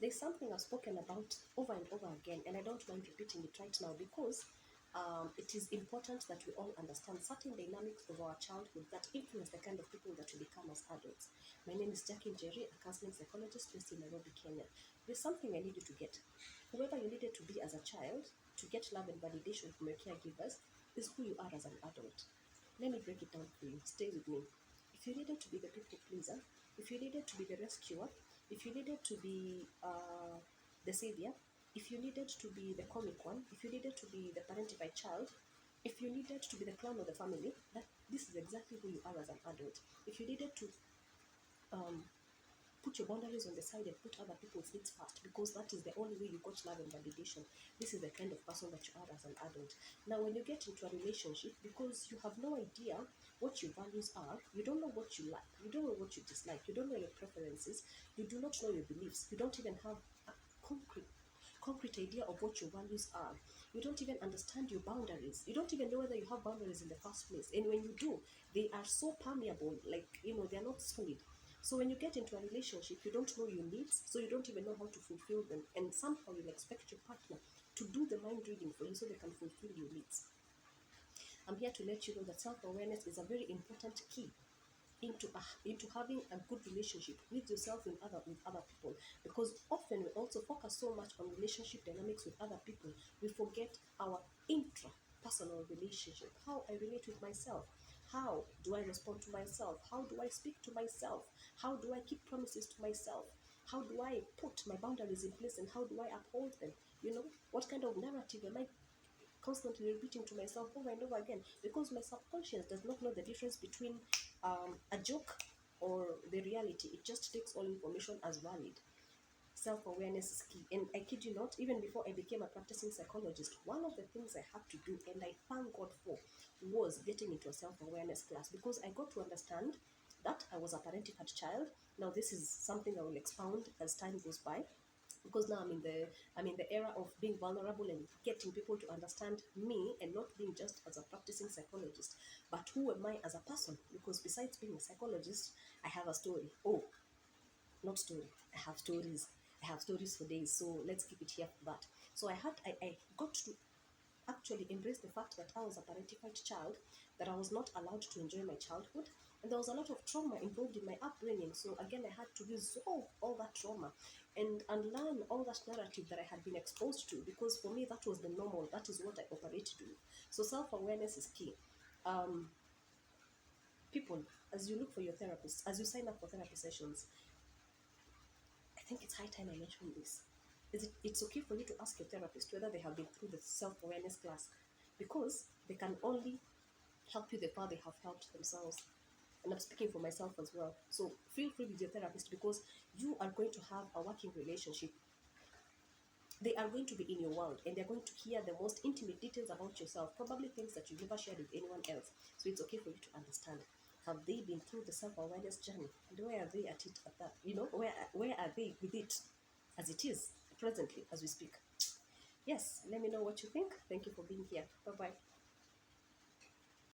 There's something I've spoken about over and over again, and I don't mind repeating it right now because it is important that we all understand certain dynamics of our childhood that influence the kind of people that we become as adults. My name is Jaquline Njeri, a counseling psychologist based in Nairobi, Kenya. There's something I need you to get. Whoever you needed to be as a child to get love and validation from your caregivers is who you are as an adult. Let me break it down for you. Stay with me. If you needed to be the people pleaser, if you needed to be the rescuer, if you needed to be the savior, if you needed to be the comic one, if you needed to be the parentified child, if you needed to be the clown of the family, this is exactly who you are as an adult. If you needed to um, put your boundaries on the side and put other people's needs first because that is the only way you got love and validation, this is the kind of person that you are as an adult. Now, when you get into a relationship, because you have no idea what your values are, you don't know what you like, you don't know what you dislike, you don't know your preferences, you do not know your beliefs, you don't even have a concrete idea of what your values are. You don't even understand your boundaries. You don't even know whether you have boundaries in the first place. And when you do, they are so permeable, like, they're not solid. So when you get into a relationship, you don't know your needs, so you don't even know how to fulfill them. And somehow you'll expect your partner to do the mind reading for you so they can fulfill your needs. I'm here to let you know that self-awareness is a very important key into having a good relationship with yourself and with other people, because often we also focus so much on relationship dynamics with other people, we forget our intra-personal relationship, how I relate with myself, how do I respond to myself, how do I speak to myself, how do I keep promises to myself, how do I put my boundaries in place, and how do I uphold them. What kind of narrative am I constantly repeating to myself over and over again, because my subconscious does not know the difference between a joke or the reality. It just takes all information as valid. Self-awareness is key, and I kid you not, even before I became a practicing psychologist, one of the things I had to do, and I thank God for, was getting into a self-awareness class, because I got to understand that I was a parentified child. Now this is something I will expound as time goes by, because now I'm in the era of being vulnerable and getting people to understand me, and not being just as a practicing psychologist, but who am I as a person, because besides being a psychologist, I have a story. Oh, not story, I have stories. I have stories for days, so let's keep it here for that. So I got to actually embrace the fact that I was a parentified child, that I was not allowed to enjoy my childhood, and there was a lot of trauma involved in my upbringing. So again, I had to resolve all that trauma and unlearn all that narrative that I had been exposed to, because for me that was the normal, that is what I operated with. So self-awareness is key. People, as you look for your therapist, as you sign up for therapy sessions, I think it's high time I mention this. It's okay for you to ask your therapist whether they have been through the self-awareness class, because they can only help you the far they have helped themselves. And I'm speaking for myself as well. So feel free with your therapist, because you are going to have a working relationship. They are going to be in your world, and they're going to hear the most intimate details about yourself, probably things that you've never shared with anyone else. So it's okay for you to understand. Have they been through the self-awareness journey? And where are they at it at that? Where are they with it as it is presently as we speak? Yes, let me know what you think. Thank you for being here. Bye-bye.